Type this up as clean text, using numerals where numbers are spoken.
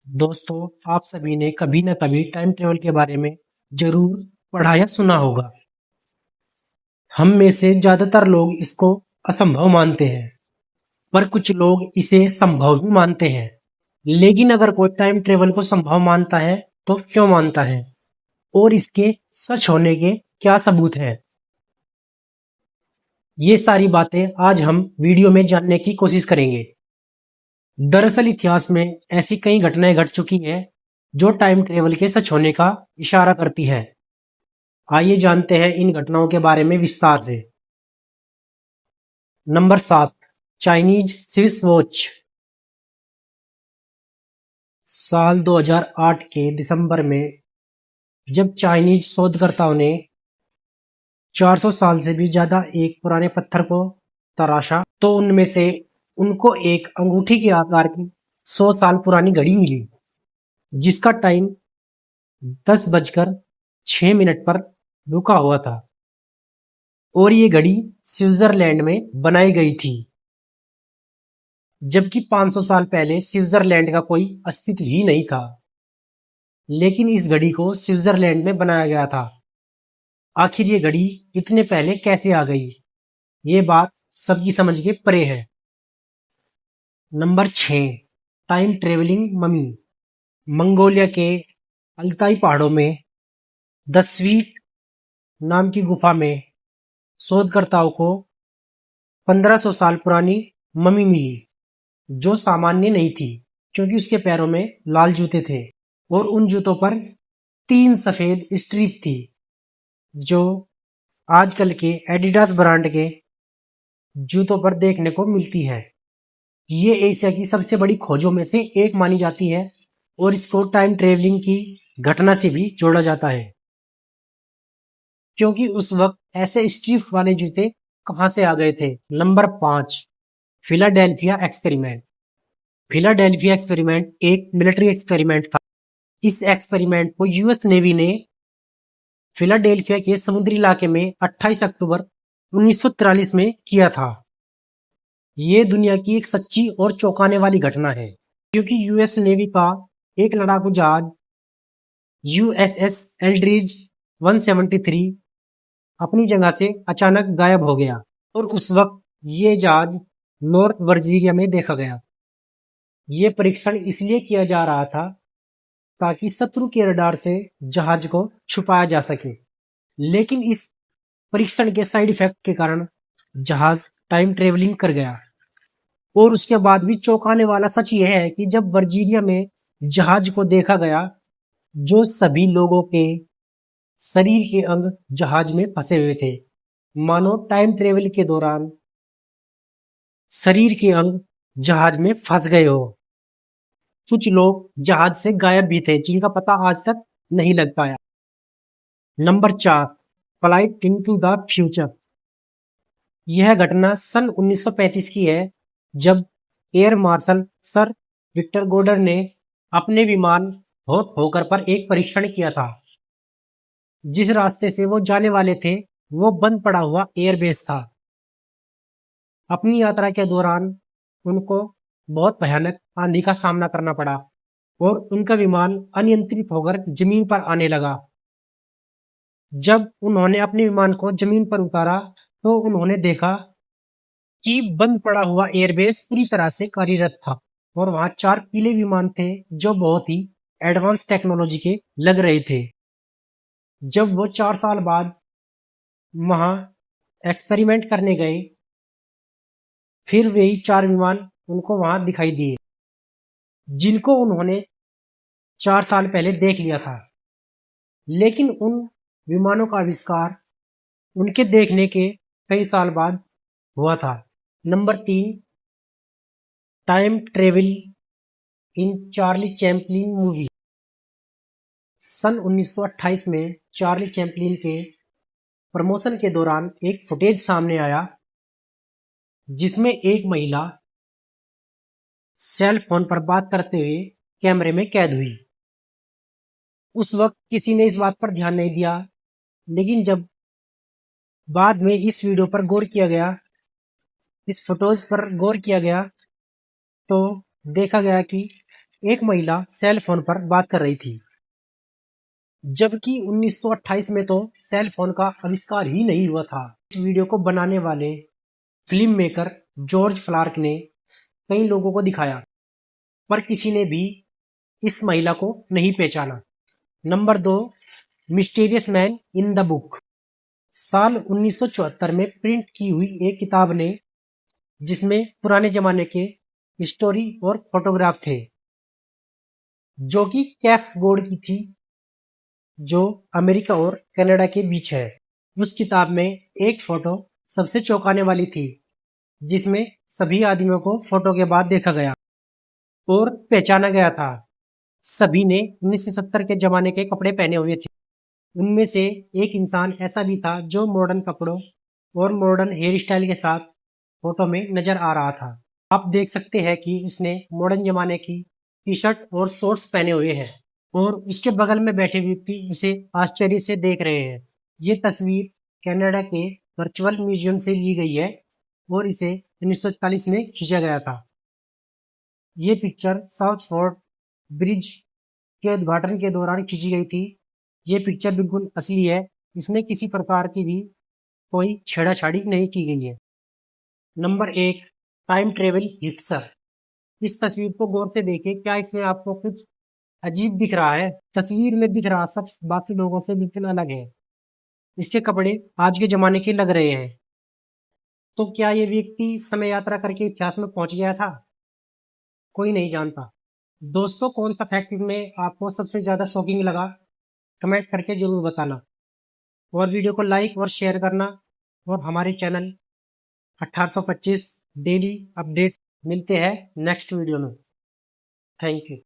दोस्तों, आप सभी ने कभी न कभी टाइम ट्रेवल के बारे में जरूर पढ़ा या सुना होगा। हम में से ज्यादातर लोग इसको असंभव मानते हैं, पर कुछ लोग इसे संभव भी मानते हैं। लेकिन अगर कोई टाइम ट्रेवल को संभव मानता है, तो क्यों मानता है और इसके सच होने के क्या सबूत हैं? ये सारी बातें आज हम वीडियो में जानने की कोशिश करेंगे। दरअसल इतिहास में ऐसी कई घटनाएं घट चुकी हैं जो टाइम ट्रेवल के सच होने का इशारा करती है। आइए जानते हैं इन घटनाओं के बारे में विस्तार से। Number 7, Chinese Swiss watch. साल 2008 के दिसंबर में जब चाइनीज शोधकर्ताओं ने 400 साल से भी ज्यादा एक पुराने पत्थर को तराशा, तो उनमें से उनको एक अंगूठी के आकार की 100 साल पुरानी घड़ी मिली, जिसका टाइम 10:06 पर रुका हुआ था और ये घड़ी स्विट्जरलैंड में बनाई गई थी, जबकि 500 साल पहले स्विट्जरलैंड का कोई अस्तित्व ही नहीं था। लेकिन इस घड़ी को स्विट्जरलैंड में बनाया गया था। आखिर ये घड़ी इतने पहले कैसे आ गई, ये बात सबकी समझ के परे है। Number 6, time travelling mummy. Mongolia के अल्ताई पहाड़ों में 10वीं नाम की गुफा में शोधकर्ताओं को 1500 साल पुरानी ममी मिली, जो सामान्य नहीं थी क्योंकि उसके पैरों में लाल जूते थे और उन जूतों पर 3 सफेद स्ट्रिप थी, जो आजकल के एडिडास ब्रांड के जूतों पर देखने को मिलती है। ये एशिया की सबसे बड़ी खोजों में से एक मानी जाती है और इसको टाइम ट्रेवलिंग की घटना से भी जोड़ा जाता है, क्योंकि उस वक्त ऐसे स्ट्रिप वाले जूते कहां से आ गए थे। Number 5, Philadelphia experiment. Philadelphia experiment एक मिलिट्री एक्सपेरिमेंट था। इस एक्सपेरिमेंट को यूएस नेवी ने फिलाडेल्फिया के समुद्री इलाके में 28 अक्टूबर 1943 में किया था। ये दुनिया की एक सच्ची और चौंकाने वाली घटना है, क्योंकि यूएस नेवी का एक लड़ाकू जहाज यूएसएस एल्ड्रिज 173 अपनी जगह से अचानक गायब हो गया और उस वक्त ये जहाज नॉर्थ वर्जीनिया में देखा गया। ये परीक्षण इसलिए किया जा रहा था ताकि शत्रु के रडार से जहाज को छुपाया जा सके। लेकिन इस परीक्षण के साइड इफेक्ट के कारण जहाज टाइम ट्रेवलिंग कर गया। और उसके बाद भी चौंकाने वाला सच यह है कि जब वर्जीनिया में जहाज को देखा गया, जो सभी लोगों के शरीर के अंग जहाज में फंसे हुए थे, मानो टाइम ट्रेवल के दौरान शरीर के अंग जहाज में फंस गए हो। कुछ लोग जहाज से गायब भी थे, जिनका पता आज तक नहीं लग पाया। Number 4, flight into the future. यह घटना सन 1935 की है, जब एयर मार्शल सर विक्टर गोडर ने अपने विमान होप होकर पर एक परीक्षण किया था। जिस रास्ते से वो जाने वाले थे वो बंद पड़ा हुआ एयरबेस था। अपनी यात्रा के दौरान उनको बहुत भयानक आंधी का सामना करना पड़ा और उनका विमान अनियंत्रित होकर जमीन पर आने लगा। जब उन्होंने अपने विमान को जमीन पर उतारा तो उन्होंने देखा कि बंद पड़ा हुआ एयरबेस पूरी तरह से कार्यरत था और वहां 4 पीले विमान थे, जो बहुत ही एडवांस टेक्नोलॉजी के लग रहे थे। जब वो 4 साल बाद वहां एक्सपेरिमेंट करने गए, फिर वही 4 विमान उनको वहां दिखाई दिए, जिनको उन्होंने 4 साल पहले देख लिया था। लेकिन उन विमानों का आविष्कार उनके देखने के कई साल बाद हुआ था। Number 3, time travel in Charlie Chaplin movie. सन 1928 में चार्ली चैपलिन के प्रमोशन के दौरान एक फुटेज सामने आया, जिसमें एक महिला सेल फोन पर बात करते हुए कैमरे में कैद हुई। उस वक्त किसी ने इस बात पर ध्यान नहीं दिया, लेकिन जब बाद में इस वीडियो पर गौर किया गया, इस फोटोज पर गौर किया गया, तो देखा गया कि एक महिला सेल फोन पर बात कर रही थी, जबकि 1928 में तो सेल फोन का आविष्कार ही नहीं हुआ था। इस वीडियो को बनाने वाले फिल्म मेकर जॉर्ज फ्लार्क ने कई लोगों को दिखाया, पर किसी ने भी इस महिला को नहीं पहचाना। Number 2, mysterious man in the book. साल 1974 में प्रिंट की हुई एक किताब ने, जिसमें पुराने जमाने के स्टोरी और फोटोग्राफ थे, जो कि कैप्स गोल्ड की थी, जो अमेरिका और कनाडा के बीच है। उस किताब में एक फोटो सबसे चौंकाने वाली थी, जिसमें सभी आदमियों को फोटो के बाद देखा गया और पहचाना गया था। सभी ने 1970 के जमाने के कपड़े पहने हुए थे। उनमें से एक इंसान ऐसा भी था जो मॉडर्न कपड़ों और मॉडर्न हेयर स्टाइल के साथ फोटो में नजर आ रहा था। आप देख सकते हैं कि उसने मॉडर्न जमाने की टी शर्ट और शॉर्ट्स पहने हुए हैं और उसके बगल में बैठे व्यक्ति उसे आश्चर्य से देख रहे हैं। ये तस्वीर कनाडा के वर्चुअल म्यूजियम से ली गई है और इसे 1940 में खींचा गया था। ये पिक्चर साउथ फोर्ट ब्रिज के उद्घाटन के दौरान खींची गई थी। ये पिक्चर बिल्कुल असली है, इसमें किसी प्रकार की भी कोई छेड़ाछाड़ी नहीं की गई है। नंबर 1, टाइम ट्रेवल हिटसर। इस तस्वीर को गौर से देखें, क्या इसमें आपको कुछ अजीब दिख रहा है? तस्वीर में दिख रहा शख्स बाकी लोगों से बिल्कुल अलग है। इसके कपड़े आज के जमाने के लग रहे हैं। तो क्या ये व्यक्ति समय यात्रा करके इतिहास में पहुंच गया था? कोई नहीं जानता। दोस्तों, कौन सा फैक्ट में आपको सबसे ज्यादा शॉकिंग लगा? कमेंट करके जरूर बताना और वीडियो को लाइक और शेयर करना। और हमारे चैनल 1825 डेली अपडेट्स मिलते हैं नेक्स्ट वीडियो में। Thank you.